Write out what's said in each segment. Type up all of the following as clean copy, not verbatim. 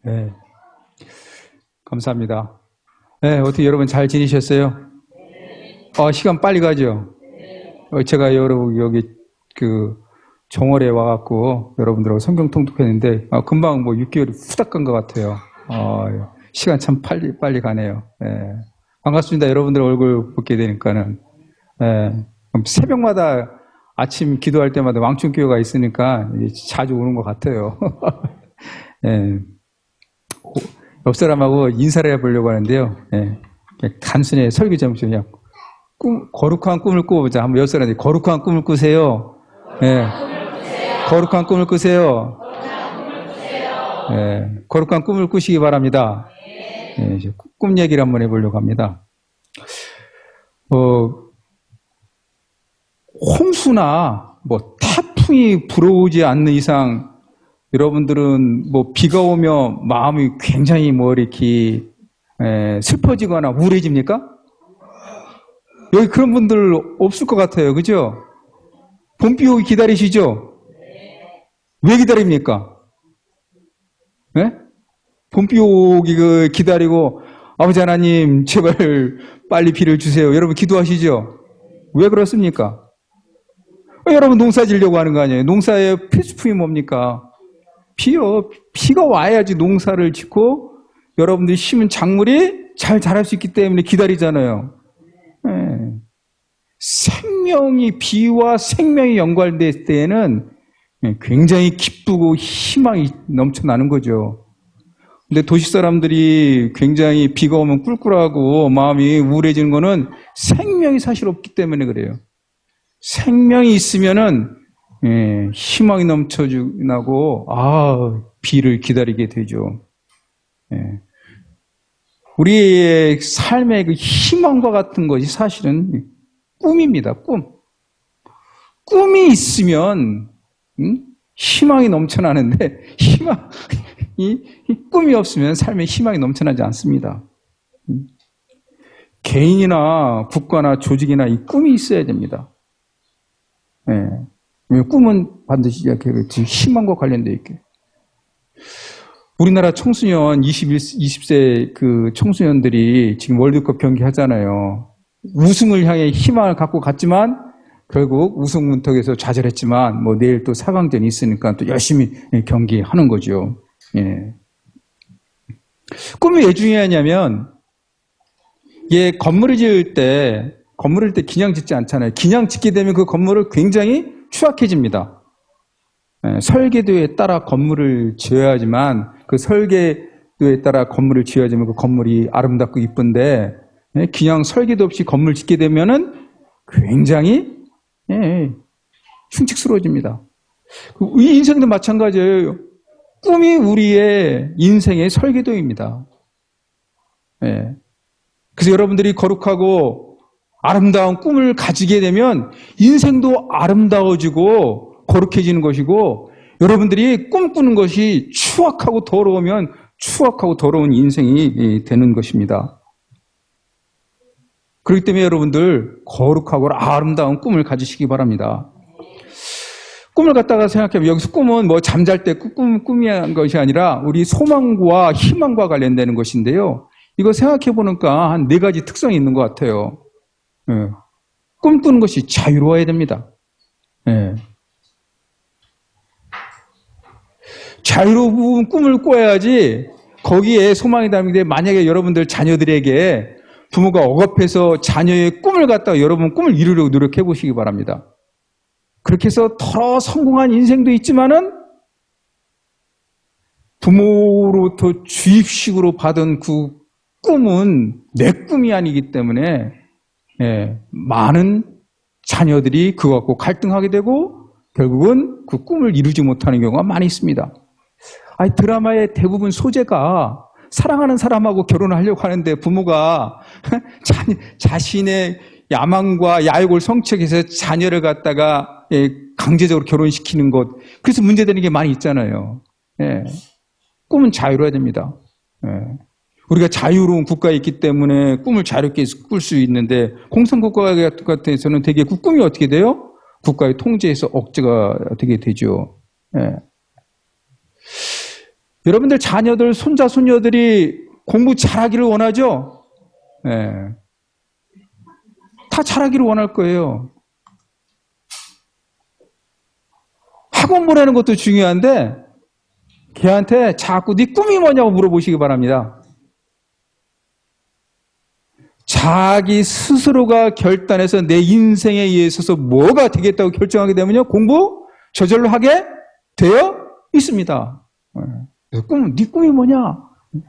네, 감사합니다. 네, 어떻게 여러분 잘 지내셨어요? 시간 빨리 가죠? 제가 여러분 여기 그 정월에 와갖고 여러분들하고 성경 통독했는데 금방 뭐 6개월이 후딱 간 것 같아요. 시간 참 빨리 가네요. 네, 반갑습니다. 여러분들 얼굴 보게 되니까는. 네, 새벽마다 아침 기도할 때마다 왕충교회가 있으니까 자주 오는 것 같아요. 네. 옆 사람하고 인사를 해보려고 하는데요. 예, 단순히 설교 점수 그냥 거룩한 꿈을 꾸보자. 한번 옆 사람한테 거룩한 꿈을 꾸세요. 예, 거룩한 꿈을 꾸세요. 예, 거룩한 꿈을 꾸시기 바랍니다. 예, 꿈 얘기를 한번 해보려고 합니다. 홍수나 뭐 태풍이 불어오지 않는 이상 여러분들은 뭐 비가 오면 마음이 굉장히 뭐 이렇게 슬퍼지거나 우울해집니까? 여기 그런 분들 없을 것 같아요. 그죠? 봄비 오기 기다리시죠? 왜 기다립니까? 네? 봄비 오기 기다리고 아버지 하나님 제발 빨리 비를 주세요. 여러분 기도하시죠? 왜 그렇습니까? 여러분 농사 지려고 하는 거 아니에요? 농사의 필수품이 뭡니까? 비요. 비가 와야지 농사를 짓고 여러분들이 심은 작물이 잘 자랄 수 있기 때문에 기다리잖아요. 네. 생명이 비와 생명이 연관될 때에는 굉장히 기쁘고 희망이 넘쳐나는 거죠. 근데 도시 사람들이 굉장히 비가 오면 꿀꿀하고 마음이 우울해지는 거는 생명이 사실 없기 때문에 그래요. 생명이 있으면은 희망이 넘쳐나고 비를 기다리게 되죠. 우리의 삶의 그 희망과 같은 것이 사실은 꿈입니다. 꿈이 있으면 희망이 넘쳐나는데 꿈이 없으면 삶에 희망이 넘쳐나지 않습니다. 개인이나 국가나 조직이나 이 꿈이 있어야 됩니다. 꿈은 반드시 희망과 관련되어 있게. 우리나라 청소년 20세 그 청소년들이 지금 월드컵 경기 하잖아요. 우승을 향해 희망을 갖고 갔지만 결국 우승 문턱에서 좌절했지만 뭐 내일 또 4강전이 있으니까 또 열심히 경기하는 거죠. 꿈이 왜 중요하냐면 건물을 지을 때 그냥 짓지 않잖아요. 그냥 짓게 되면 그 건물을 굉장히 추악해집니다. 설계도에 따라 건물을 지어야지만 그 설계도에 따라 건물을 지어야지만 그 건물이 아름답고 이쁜데 그냥 설계도 없이 건물 짓게 되면은 굉장히 흉측스러워집니다. 이 인생도 마찬가지예요. 꿈이 우리의 인생의 설계도입니다. 그래서 여러분들이 거룩하고 아름다운 꿈을 가지게 되면 인생도 아름다워지고 거룩해지는 것이고 여러분들이 꿈꾸는 것이 추악하고 더러우면 추악하고 더러운 인생이 되는 것입니다. 그렇기 때문에 여러분들 거룩하고 아름다운 꿈을 가지시기 바랍니다. 꿈을 갖다가 생각해보면 여기서 꿈은 뭐 잠잘 때 꿈이한 것이 아니라 우리 소망과 희망과 관련되는 것인데요. 이거 생각해보니까 한 4가지 특성이 있는 것 같아요. 꿈꾸는 것이 자유로워야 됩니다. 자유로운 꿈을 꿔야지 거기에 소망이 담긴데 만약에 여러분들 자녀들에게 부모가 억압해서 자녀의 꿈을 갖다가 여러분 꿈을 이루려고 노력해 보시기 바랍니다. 그렇게 해서 더 성공한 인생도 있지만은 부모로부터 주입식으로 받은 그 꿈은 내 꿈이 아니기 때문에 많은 자녀들이 그거 갖고 갈등하게 되고 결국은 그 꿈을 이루지 못하는 경우가 많이 있습니다. 드라마의 대부분 소재가 사랑하는 사람하고 결혼을 하려고 하는데 부모가 자신의 야망과 야욕을 성취해서 자녀를 갖다가 강제적으로 결혼시키는 것, 그래서 문제되는 게 많이 있잖아요. 꿈은 자유로워야 됩니다. 우리가 자유로운 국가에 있기 때문에 꿈을 자유롭게 꿀 수 있는데 공산국가 같은 데서는 되게 그 꿈이 어떻게 돼요? 국가의 통제에서 억제가 되게 되죠. 여러분들 자녀들, 손자, 손녀들이 공부 잘하기를 원하죠? 예. 다 잘하기를 원할 거예요. 학원 보내는 것도 중요한데 걔한테 자꾸 네 꿈이 뭐냐고 물어보시기 바랍니다. 자기 스스로가 결단해서 내 인생에 있어서 뭐가 되겠다고 결정하게 되면요, 공부 저절로 하게 되어 있습니다. 꿈은 네 꿈이 뭐냐?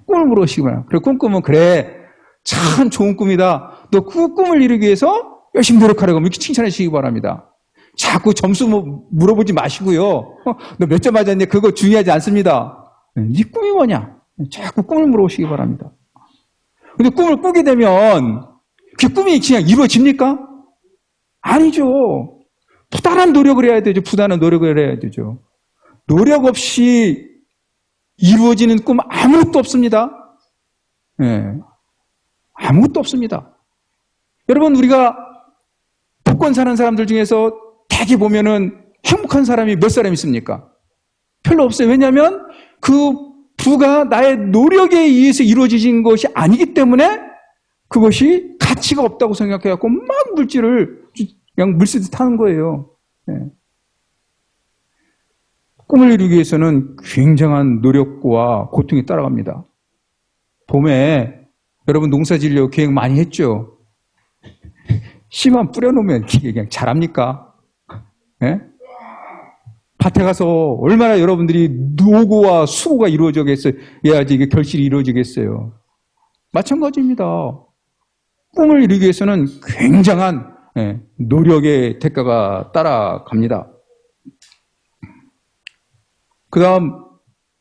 꿈을 물어보시기 바랍니다. 그래, 꿈 꾸면 그래, 참 좋은 꿈이다. 너 그 꿈을 이루기 위해서 열심히 노력하라고 이렇게 칭찬해 주시기 바랍니다. 자꾸 점수 물어보지 마시고요. 너 몇 점 맞았니? 그거 중요하지 않습니다. 네 꿈이 뭐냐? 자꾸 꿈을 물어보시기 바랍니다. 근데 꿈을 꾸게 되면 그 꿈이 그냥 이루어집니까? 아니죠. 부단한 노력을 해야 되죠. 부단한 노력을 해야 되죠. 노력 없이 이루어지는 꿈 아무것도 없습니다. 네. 아무것도 없습니다. 여러분, 우리가 복권 사는 사람들 중에서 대개 보면은 행복한 사람이 몇 사람 있습니까? 별로 없어요. 왜냐하면 그 부가 나의 노력에 의해서 이루어진 것이 아니기 때문에 그것이 가치가 없다고 생각해갖고 막 물질을 그냥 물쓰듯 하는 거예요. 네. 꿈을 이루기 위해서는 굉장한 노력과 고통이 따라갑니다. 봄에 여러분 농사 지으려고 계획 많이 했죠? 씨만 뿌려놓으면 그냥 자랍니까? 네? 밭에 가서 얼마나 여러분들이 노고와 수고가 이루어져야지 이게 결실이 이루어지겠어요. 마찬가지입니다. 꿈을 이루기 위해서는 굉장한 노력의 대가가 따라갑니다. 그 다음,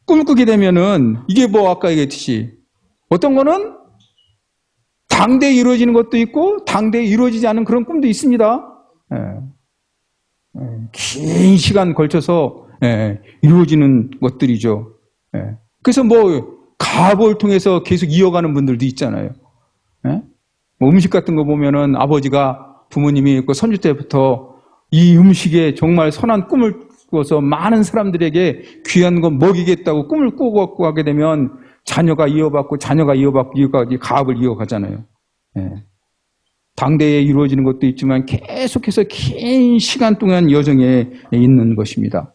꿈을 꾸게 되면은, 이게 뭐 아까 얘기했듯이, 어떤 거는 당대에 이루어지는 것도 있고, 당대에 이루어지지 않는 그런 꿈도 있습니다. 긴 시간 걸쳐서 이루어지는 것들이죠. 그래서 뭐, 가업을 통해서 계속 이어가는 분들도 있잖아요. 뭐 음식 같은 거 보면은 아버지가 부모님이 선주 때부터 이 음식에 정말 선한 꿈을 꾸어서 많은 사람들에게 귀한 거 먹이겠다고 꿈을 꾸고 하게 되면 자녀가 이어받고 가업을 이어가잖아요. 당대에 이루어지는 것도 있지만 계속해서 긴 시간 동안 여정에 있는 것입니다.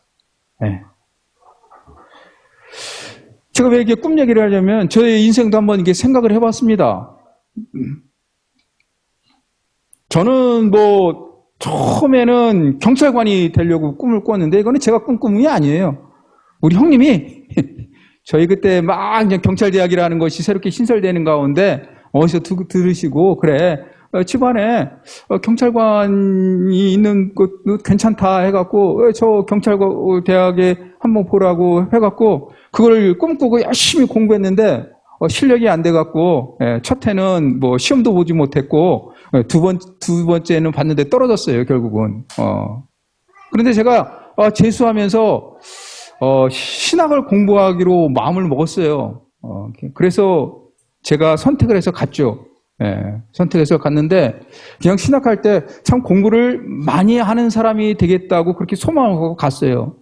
제가 왜 이렇게 꿈 얘기를 하냐면 저의 인생도 한번 이게 생각을 해봤습니다. 저는 뭐 처음에는 경찰관이 되려고 꿈을 꿨는데 이거는 제가 꿈이 아니에요. 우리 형님이 저희 그때 막 그냥 경찰대학이라는 것이 새롭게 신설되는 가운데 어디서 들으시고 그래 집안에 경찰관이 있는 것도 괜찮다 해갖고 저 경찰대학에 한번 보라고 해갖고 그걸 꿈꾸고 열심히 공부했는데 실력이 안 돼갖고 첫 해는 뭐 시험도 보지 못했고 두 번째는 봤는데 떨어졌어요 결국은. 그런데 제가 재수하면서 신학을 공부하기로 마음을 먹었어요. 그래서 제가 선택을 해서 갔죠. 선택해서 갔는데 그냥 신학할 때 참 공부를 많이 하는 사람이 되겠다고 그렇게 소망하고 갔어요.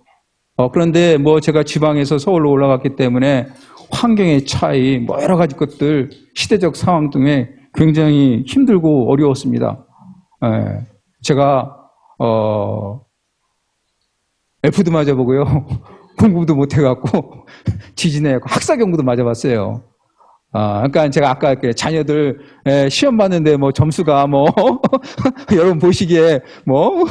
그런데 뭐 제가 지방에서 서울로 올라갔기 때문에 환경의 차이, 뭐 여러 가지 것들, 시대적 상황 등에 굉장히 힘들고 어려웠습니다. 제가 F도 맞아보고요. 공부도 못해갖고 지진해갖고 학사경부도 맞아봤어요. 그러니까 제가 아까 자녀들 시험 봤는데 뭐 점수가 뭐 여러분 보시기에 뭐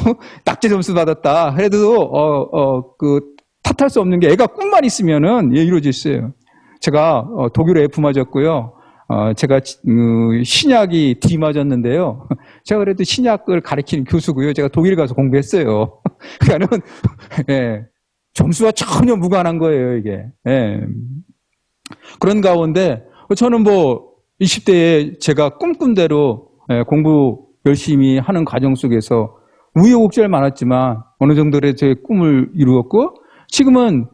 낙제 점수 받았다. 그래도 그 탓할 수 없는 게 애가 꿈만 있으면은 이루어질 수 있어요. 제가 독일어 F 맞았고요. 제가 신약이 D 맞았는데요. 제가 그래도 신약을 가르치는 교수고요. 제가 독일 가서 공부했어요. 그러니까는 점수와 전혀 무관한 거예요, 이게. 그런 가운데 저는 뭐 20대에 제가 꿈꾼 대로 공부 열심히 하는 과정 속에서 우여곡절 많았지만 어느 정도의 제 꿈을 이루었고 지금은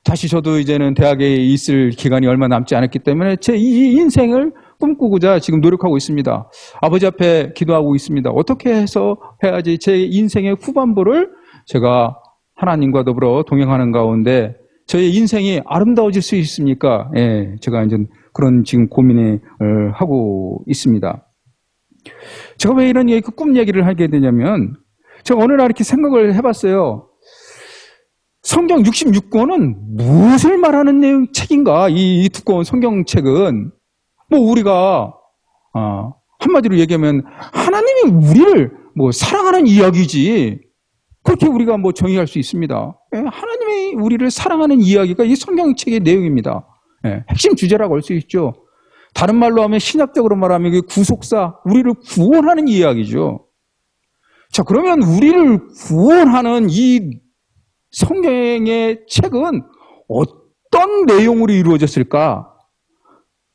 다시 저도 이제는 대학에 있을 기간이 얼마 남지 않았기 때문에 제 이 인생을 꿈꾸고자 지금 노력하고 있습니다. 아버지 앞에 기도하고 있습니다. 어떻게 해서 해야지 제 인생의 후반부를 제가 하나님과 더불어 동행하는 가운데 저의 인생이 아름다워질 수 있습니까? 예, 제가 이제 그런 지금 고민을 하고 있습니다. 제가 왜 이런 꿈 얘기를 하게 되냐면, 제가 어느 날 이렇게 생각을 해봤어요. 성경 66권은 무엇을 말하는 내용 책인가? 이 두꺼운 성경책은 뭐 우리가 한마디로 얘기하면 하나님이 우리를 뭐 사랑하는 이야기지, 그렇게 우리가 뭐 정의할 수 있습니다. 하나님이 우리를 사랑하는 이야기가 이 성경책의 내용입니다. 핵심 주제라고 할 수 있죠. 다른 말로 하면, 신약적으로 말하면 이게 구속사, 우리를 구원하는 이야기죠. 자, 그러면 우리를 구원하는 이 성경의 책은 어떤 내용으로 이루어졌을까?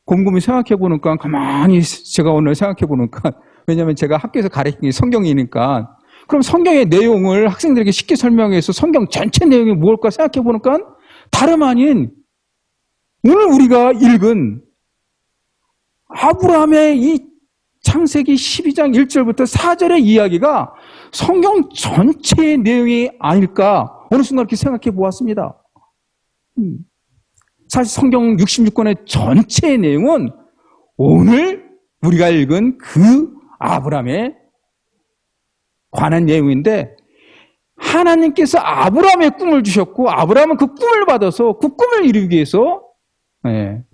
곰곰이 생각해 보니까, 가만히 제가 오늘 생각해 보니까, 왜냐하면 제가 학교에서 가르친 게 성경이니까, 그럼 성경의 내용을 학생들에게 쉽게 설명해서 성경 전체 내용이 무엇일까 생각해 보니까, 다름 아닌 오늘 우리가 읽은 아브라함의 이 창세기 12장 1절부터 4절의 이야기가 성경 전체의 내용이 아닐까 어느 순간 그렇게 생각해 보았습니다. 사실 성경 66권의 전체의 내용은 오늘 우리가 읽은 그 아브라함에 관한 내용인데, 하나님께서 아브라함의 꿈을 주셨고 아브라함은 그 꿈을 받아서 그 꿈을 이루기 위해서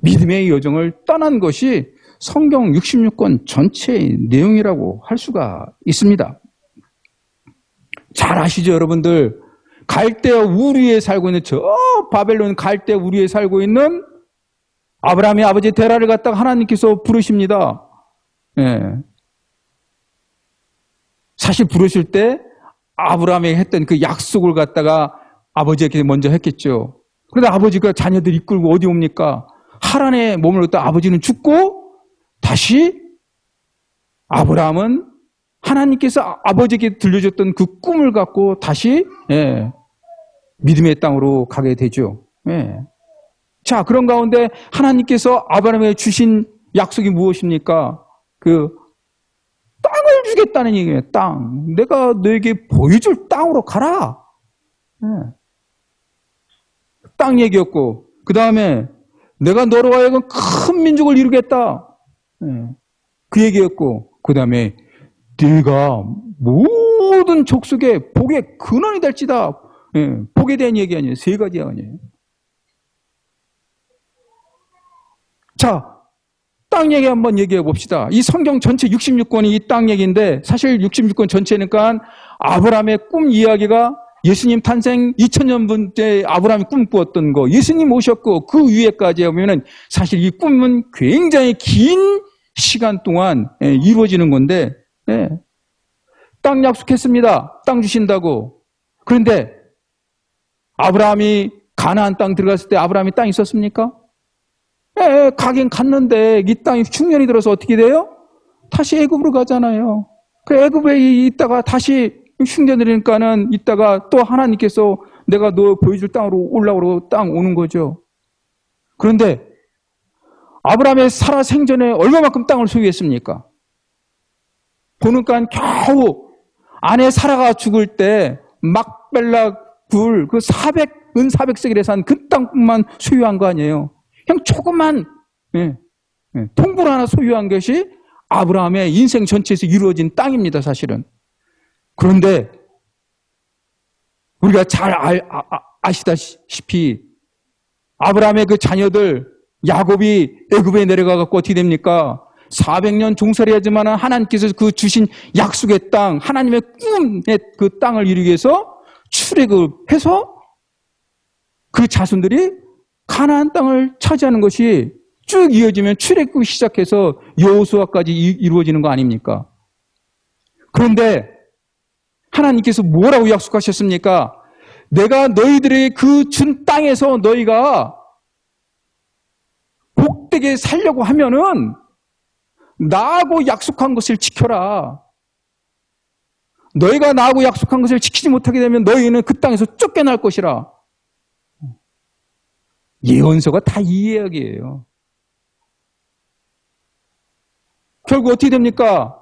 믿음의 여정을 떠난 것이 성경 66권 전체의 내용이라고 할 수가 있습니다. 잘 아시죠, 여러분들? 갈대아 우르에 살고 있는, 저 바벨론 갈대아 우르에 살고 있는 아브라함의 아버지 데라를 갖다가 하나님께서 부르십니다. 사실 부르실 때 아브라함에게 했던 그 약속을 갖다가 아버지에게 먼저 했겠죠. 그런데 아버지가 자녀들 이끌고 어디 옵니까? 하란에 몸을 갖다 아버지는 죽고, 다시 아브라함은 하나님께서 아버지에게 들려줬던 그 꿈을 갖고 다시 믿음의 땅으로 가게 되죠. 자, 그런 가운데 하나님께서 아브라함에게 주신 약속이 무엇입니까? 그 땅을 주겠다는 얘기예요. 땅. 내가 너에게 보여줄 땅으로 가라. 땅 얘기였고, 그 다음에 내가 너로 하여금 큰 민족을 이루겠다. 그 얘기였고, 그 다음에 네가 모든 족속의 복의 근원이 될지다. 복에 대한 얘기 아니에요. 세 가지 아니에요. 자, 땅 얘기 한번 얘기해 봅시다. 이 성경 전체 66권이 이 땅 얘기인데, 사실 66권 전체니까 아브라함의 꿈 이야기가 예수님 탄생 2000년 때 아브라함이 꿈꾸었던 거, 예수님 오셨고 그 위에까지 하면은 사실 이 꿈은 굉장히 긴 시간 동안 이루어지는 건데, 땅 약속했습니다. 땅 주신다고. 그런데 아브라함이 가나안 땅 들어갔을 때 아브라함이 땅 있었습니까? 가긴 갔는데 이 땅이 흉년이 들어서 어떻게 돼요? 다시 애굽으로 가잖아요. 그 애굽에 있다가 다시 흉년이 되니까는 있다가 또 하나님께서 내가 너 보여줄 땅으로 올라오러 땅 오는 거죠. 그런데 아브라함의 살아 생전에 얼마만큼 땅을 소유했습니까? 보니까 겨우 아내 사라가 죽을 때 막벨라 굴 그 400세겔에 산 그 땅만 소유한 거 아니에요. 그냥 조그만 통굴 하나 소유한 것이 아브라함의 인생 전체에서 이루어진 땅입니다, 사실은. 그런데 우리가 잘 아시다시피 아브라함의 그 자녀들 야곱이 애굽에 내려가갖고 어떻게 됩니까? 400년 종살이하지만 하나님께서 그 주신 약속의 땅, 하나님의 꿈의 그 땅을 이루기 위해서 출애굽해서 그 자손들이 가나안 땅을 차지하는 것이 쭉 이어지면 출애굽 시작해서 여호수아까지 이루어지는 거 아닙니까? 그런데 하나님께서 뭐라고 약속하셨습니까? 내가 너희들의 그 준 땅에서 너희가 복되게 살려고 하면은 나하고 약속한 것을 지켜라. 너희가 나하고 약속한 것을 지키지 못하게 되면 너희는 그 땅에서 쫓겨날 것이라. 예언서가 다 이 이야기예요. 결국 어떻게 됩니까?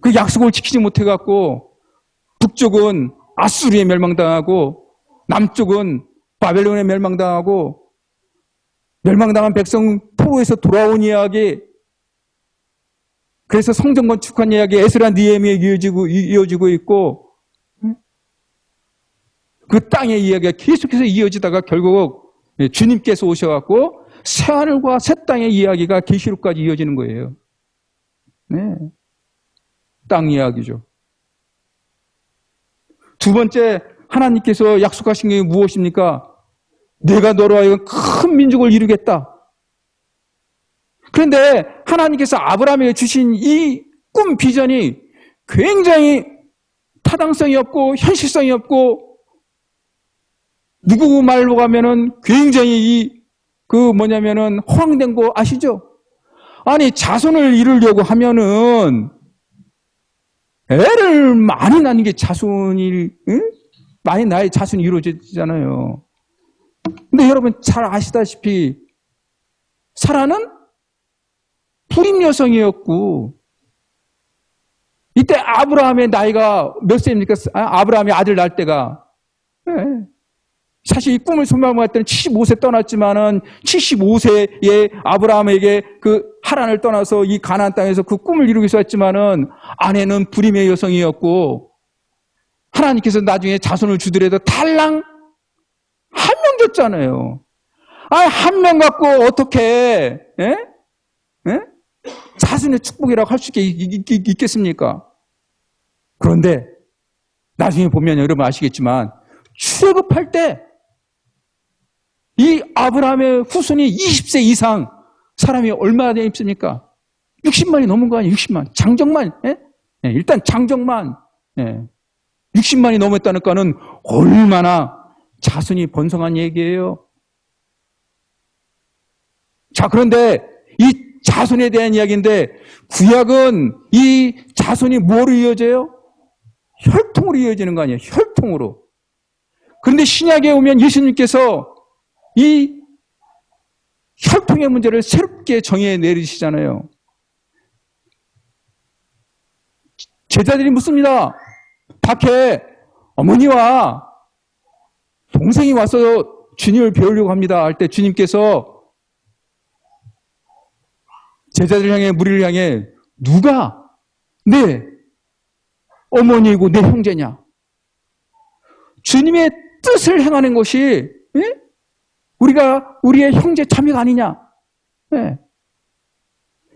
그 약속을 지키지 못해갖고 북쪽은 아수르에 멸망당하고 남쪽은 바벨론에 멸망당하고 멸망당한 백성 포로에서 돌아온 이야기, 그래서 성전 건축한 이야기 에스라 느헤미야에 이어지고 있고, 그 땅의 이야기가 계속해서 이어지다가 결국 주님께서 오셔갖고 새하늘과 새 땅의 이야기가 계시록까지 이어지는 거예요. 네, 땅 이야기죠. 두 번째, 하나님께서 약속하신 게 무엇입니까? 내가 너로 하여금 큰 민족을 이루겠다. 그런데 하나님께서 아브라함에게 주신 이 꿈 비전이 굉장히 타당성이 없고 현실성이 없고, 누구 말로 가면은 굉장히 허황된 거 아시죠? 아니, 자손을 이루려고 하면은 애를 많이 낳는 게 자손이, 응? 많이 낳아야 자손이 이루어지잖아요. 근데 여러분 잘 아시다시피 사라는 불임 여성이었고, 이때 아브라함의 나이가 몇 세입니까? 아브라함이 아들 낳을 때가. 네. 사실 이 꿈을 소망할 때는 75세 떠났지만은 75세에 아브라함에게 그 하란을 떠나서 이 가나안 땅에서 그 꿈을 이루기 위해서였지만은 아내는 불임의 여성이었고, 하나님께서 나중에 자손을 주더라도 달랑 한 명 줬잖아요. 한 명 갖고 어떻게 자손의 축복이라고 할 수 있겠습니까? 그런데 나중에 보면 여러분 아시겠지만 출애굽할 때 이 아브라함의 후손이 20세 이상 사람이 얼마나 있습니까? 60만이 넘은 거 아니에요? 60만. 장정만. 일단 장정만. 60만이 넘었다니까는 얼마나 자손이 번성한 얘기예요. 자, 그런데 이 자손에 대한 이야기인데, 구약은 이 자손이 뭐로 이어져요? 혈통으로 이어지는 거 아니에요? 혈통으로. 그런데 신약에 오면 예수님께서 이 혈통의 문제를 새롭게 정해 내리시잖아요. 제자들이 묻습니다. 밖에 어머니와 동생이 와서 주님을 배우려고 합니다. 할 때 주님께서 제자들 향해, 무리를 향해 누가 내 어머니이고 내 형제냐? 주님의 뜻을 행하는 것이 우리의 형제 자매가 아니냐?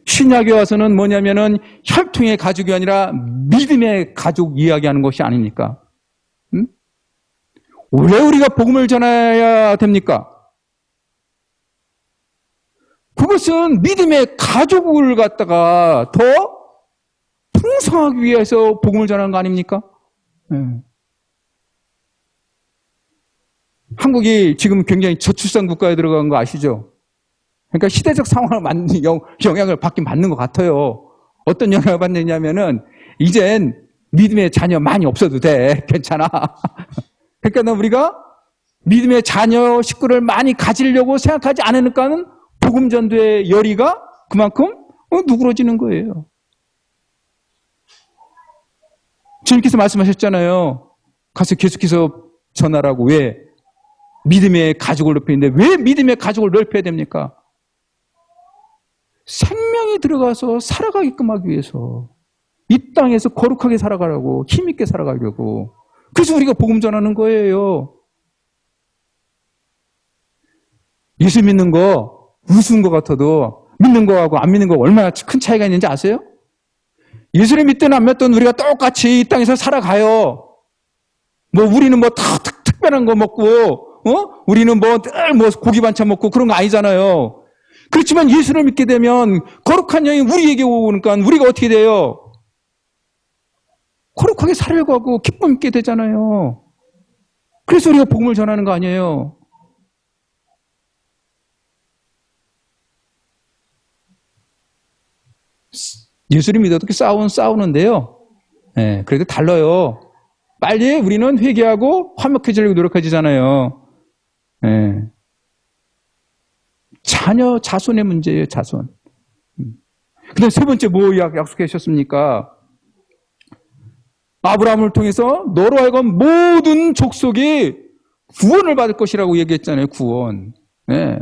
신약에 와서는 뭐냐면은 혈통의 가족이 아니라 믿음의 가족 이야기하는 것이 아닙니까? 왜 우리가 복음을 전해야 됩니까? 그것은 믿음의 가족을 갖다가 더 풍성하기 위해서 복음을 전하는 거 아닙니까? 한국이 지금 굉장히 저출산 국가에 들어간 거 아시죠? 그러니까 시대적 상황을 영향을 받긴 받는 것 같아요. 어떤 영향을 받느냐면은 이젠 믿음의 자녀 많이 없어도 돼. 괜찮아. 그러니까 우리가 믿음의 자녀 식구를 많이 가지려고 생각하지 않으니까는 복음 전도의 열의가 그만큼 누그러지는 거예요. 주님께서 말씀하셨잖아요. 가서 계속해서 전하라고. 왜? 믿음의 가족을 넓히는데 왜 믿음의 가족을 넓혀야 됩니까? 생명이 들어가서 살아가게끔 하기 위해서, 이 땅에서 거룩하게 살아가라고, 힘있게 살아가려고. 그래서 우리가 복음 전하는 거예요. 예수 믿는 거 우스운 것 같아도 믿는 거하고 안 믿는 거 얼마나 큰 차이가 있는지 아세요? 예수를 믿든 안 믿든 우리가 똑같이 이 땅에서 살아가요. 뭐 우리는 뭐 다 특별한 거 먹고, 우리는 뭐 늘 뭐 고기 반찬 먹고 그런 거 아니잖아요. 그렇지만 예수를 믿게 되면 거룩한 영이 우리에게 오니까 우리가 어떻게 돼요? 거룩하게 살려고 하고 기쁨 있게 되잖아요. 그래서 우리가 복음을 전하는 거 아니에요. 예수를 믿어도 싸우는데요. 그래도 달라요. 빨리 우리는 회개하고 화목해지려고 노력하잖아요. 자손의 문제예요, 자손. 그 다음 세 번째 뭐 약속하셨습니까? 아브라함을 통해서 너로 하여금 모든 족속이 구원을 받을 것이라고 얘기했잖아요. 구원. 네.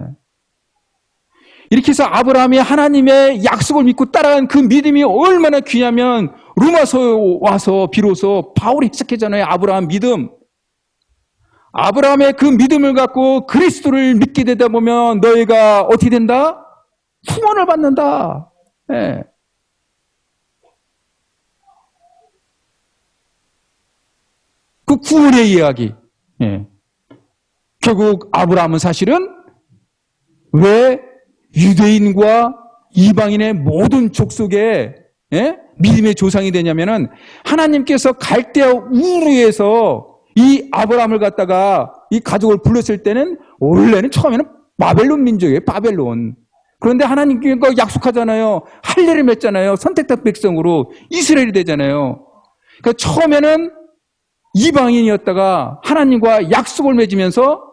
이렇게 해서 아브라함이 하나님의 약속을 믿고 따라간 그 믿음이 얼마나 귀하면 로마서에 와서 비로소 바울이 해석했잖아요. 아브라함 믿음. 아브라함의 그 믿음을 갖고 그리스도를 믿게 되다 보면 너희가 어떻게 된다? 구원을 받는다. 네. 그 구원의 이야기. 예. 결국 아브라함은 사실은 왜 유대인과 이방인의 모든 족속의 믿음의 조상이 되냐면은 하나님께서 갈대아 우르에서 이 아브라함을 갖다가 이 가족을 불렀을 때는 원래는 처음에는 바벨론 민족이에요. 바벨론. 그런데 하나님께서 약속하잖아요. 할례를 맺잖아요. 선택된 백성으로 이스라엘이 되잖아요. 그러니까 처음에는 이방인이었다가 하나님과 약속을 맺으면서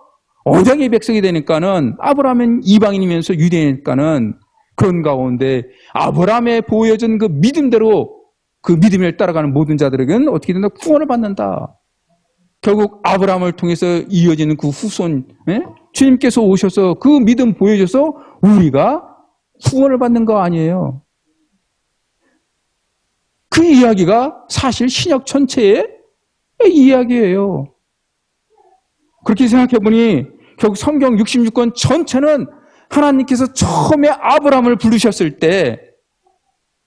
언약의 백성이 되니까는 아브라함은 이방인이면서 유대인이니까는 그런 가운데 아브라함의 보여준 그 믿음대로 그 믿음을 따라가는 모든 자들에게는 어떻게 된다? 구원을 받는다. 결국 아브라함을 통해서 이어지는 그 후손, 주님께서 오셔서 그 믿음 보여줘서 우리가 구원을 받는 거 아니에요. 그 이야기가 사실 신약 전체의 이야기예요. 그렇게 생각해보니 결국 성경 66권 전체는 하나님께서 처음에 아브라함을 부르셨을 때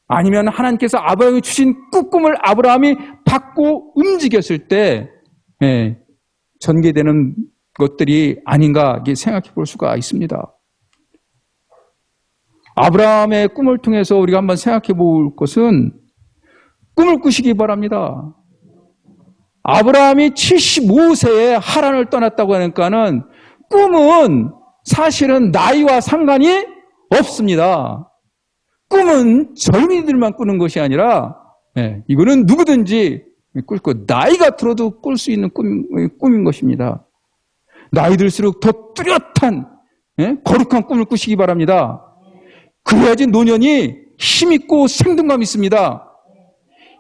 아니면 하나님께서 아브라함이 주신 꿈을 아브라함이 받고 움직였을 때 전개되는 것들이 아닌가 생각해 볼 수가 있습니다. 아브라함의 꿈을 통해서 우리가 한번 생각해 볼 것은 꿈을 꾸시기 바랍니다. 아브라함이 75세에 하란을 떠났다고 하니까는 꿈은 사실은 나이와 상관이 없습니다. 꿈은 젊은이들만 꾸는 것이 아니라 이거는 누구든지 꿀 거 나이가 들어도 꿀 수 있는 꿈인 것입니다. 나이 들수록 더 뚜렷한 거룩한 꿈을 꾸시기 바랍니다. 그래야지 노년이 힘있고 생동감 있습니다.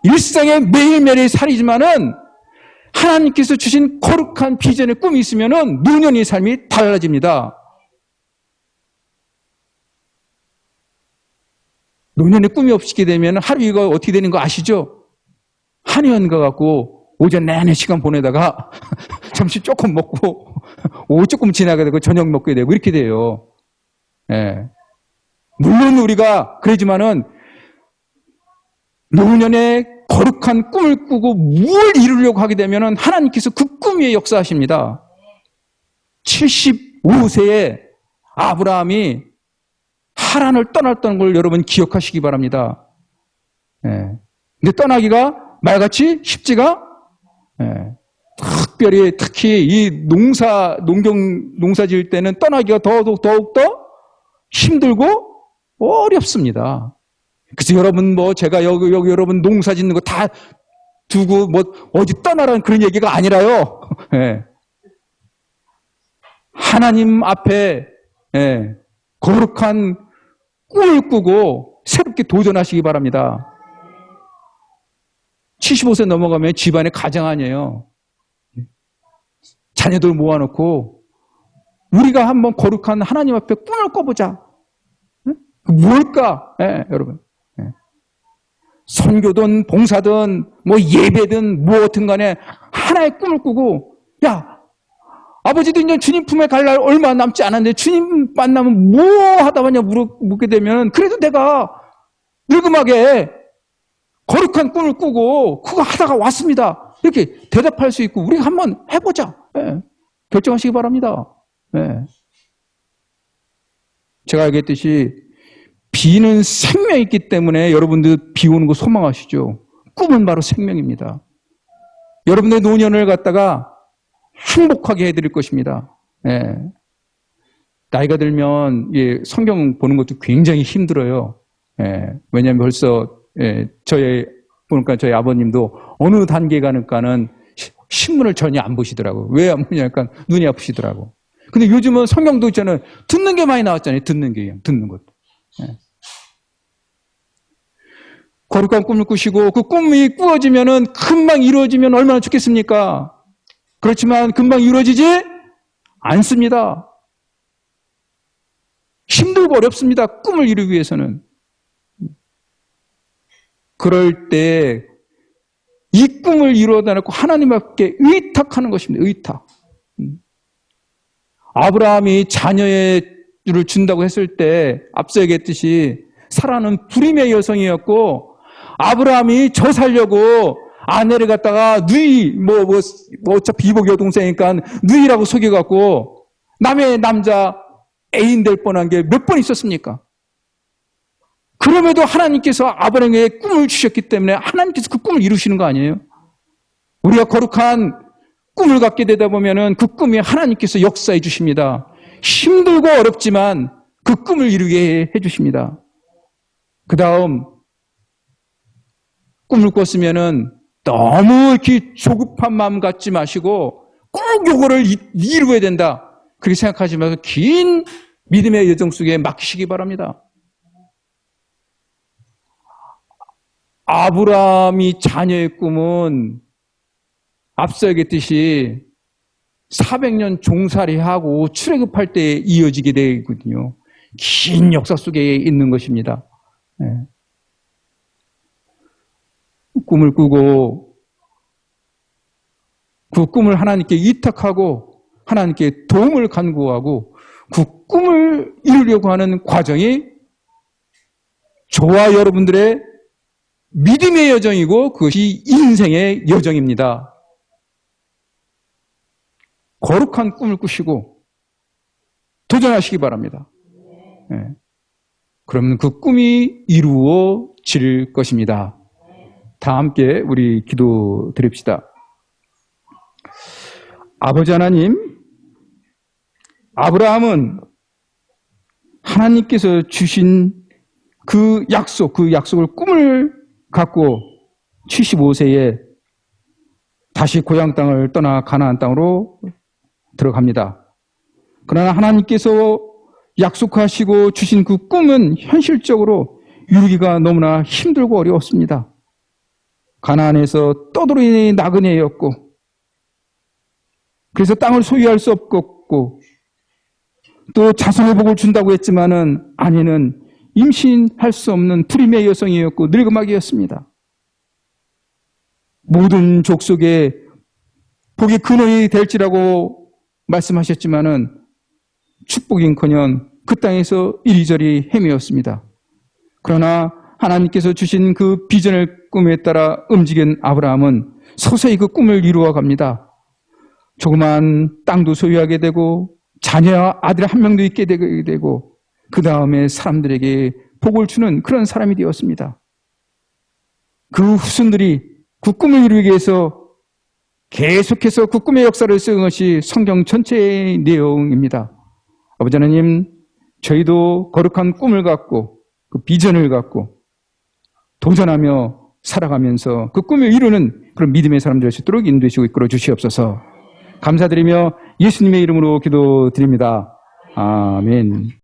일상의 매일매일의 살이지만은 하나님께서 주신 거룩한 비전의 꿈이 있으면은 노년의 삶이 달라집니다. 노년의 꿈이 없게 되면 하루가 어떻게 되는 거 아시죠? 한의원 가갖고 오전 내내 시간 보내다가 점심 조금 먹고 오후 조금 지나게 되고 저녁 먹게 되고 이렇게 돼요. 물론 우리가 그러지만은 노년에 거룩한 꿈을 꾸고 무엇을 이루려고 하게 되면 하나님께서 그 꿈 위에 역사하십니다. 75세에 아브라함이 하란을 떠났던 걸 여러분 기억하시기 바랍니다. 근데 떠나기가 말같이 쉽지가 특히 이 농사 지을 때는 떠나기가 더욱더 힘들고 어렵습니다. 그래서 여러분 제가 여기 여러분 농사 짓는 거 다 두고 어디 떠나라는 그런 얘기가 아니라요. 하나님 앞에 거룩한 꿈을 꾸고 새롭게 도전하시기 바랍니다. 75세 넘어가면 집안의 가장 아니에요. 자녀들 모아놓고 우리가 한번 거룩한 하나님 앞에 꿈을 꿔보자. 뭘까? 여러분. 선교든 봉사든 예배든 무엇든 간에 하나의 꿈을 꾸고 야 아버지도 이제 주님 품에 갈 날 얼마 남지 않았는데 주님 만나면 뭐 하다 왔냐 묻게 되면 그래도 내가 늙음하게 거룩한 꿈을 꾸고 그거 하다가 왔습니다. 이렇게 대답할 수 있고 우리가 한번 해보자. 결정하시기 바랍니다. 제가 알겠듯이 비는 생명이 있기 때문에 여러분들 비 오는 거 소망하시죠. 꿈은 바로 생명입니다. 여러분의 노년을 갖다가 행복하게 해드릴 것입니다. 나이가 들면 성경 보는 것도 굉장히 힘들어요. 왜냐하면 벌써 저희 아버님도 어느 단계에 가니까는 신문을 전혀 안 보시더라고요. 왜 안 보냐니까 눈이 아프시더라고. 근데 요즘은 성경도 있잖아요. 듣는 게 많이 나왔잖아요. 듣는 것도. 거룩한 꿈을 꾸시고 그 꿈이 꾸어지면은 금방 이루어지면 얼마나 좋겠습니까? 그렇지만 금방 이루어지지 않습니다. 힘들고 어렵습니다. 꿈을 이루기 위해서는. 그럴 때 이 꿈을 이루어다 놓고 하나님 앞에 의탁하는 것입니다. 의탁. 아브라함이 자녀를 준다고 했을 때 앞서 얘기했듯이 사라는 불임의 여성이었고, 아브라함이 저 살려고 아내를 갖다가 누이, 어차피 이복 여동생이니까 누이라고 속여갖고 남의 남자 애인 될 뻔한 게 몇 번 있었습니까? 그럼에도 하나님께서 아브라함에게 꿈을 주셨기 때문에 하나님께서 그 꿈을 이루시는 거 아니에요? 우리가 거룩한 꿈을 갖게 되다 보면은 그 꿈이 하나님께서 역사해 주십니다. 힘들고 어렵지만 그 꿈을 이루게 해 주십니다. 그 다음, 꿈을 꿨으면은 너무 이렇게 조급한 마음 갖지 마시고 꼭 요거를 이루어야 된다, 그렇게 생각하지 마시고 긴 믿음의 여정 속에 맡기시기 바랍니다. 아브라함이 자녀의 꿈은 앞서 얘기했듯이 400년 종살이하고 출애굽할 때 이어지게 되거든요. 긴 역사 속에 있는 것입니다. 네. 꿈을 꾸고 그 꿈을 하나님께 위탁하고 하나님께 도움을 간구하고 그 꿈을 이루려고 하는 과정이 저와 여러분들의 믿음의 여정이고 그것이 인생의 여정입니다. 거룩한 꿈을 꾸시고 도전하시기 바랍니다. 네. 그러면 그 꿈이 이루어질 것입니다. 다 함께 우리 기도 드립시다. 아버지 하나님, 아브라함은 하나님께서 주신 그 약속을 꿈을 갖고 75세에 다시 고향 땅을 떠나 가나안 땅으로 들어갑니다. 그러나 하나님께서 약속하시고 주신 그 꿈은 현실적으로 이루기가 너무나 힘들고 어려웠습니다. 가나안에서 떠돌이 나그네였고, 그래서 땅을 소유할 수 없었고, 또 자손의 복을 준다고 했지만은 아내는 임신할 수 없는 불임의 여성이었고 늙음하기였습니다. 모든 족속에 복이 근원이 될지라고 말씀하셨지만은 축복인커녕 그 땅에서 이리저리 헤매었습니다. 그러나 하나님께서 주신 그 비전을 꿈에 따라 움직인 아브라함은 서서히 그 꿈을 이루어 갑니다. 조그만 땅도 소유하게 되고 자녀와 아들 한 명도 있게 되고 그 다음에 사람들에게 복을 주는 그런 사람이 되었습니다. 그 후손들이 그 꿈을 이루기 위해서 계속해서 그 꿈의 역사를 쓰는 것이 성경 전체의 내용입니다. 아버지 하나님, 저희도 거룩한 꿈을 갖고 그 비전을 갖고 도전하며 살아가면서 그 꿈을 이루는 그런 믿음의 사람들 될 수 있도록 인도해주시고 이끌어 주시옵소서. 감사드리며 예수님의 이름으로 기도드립니다. 아멘.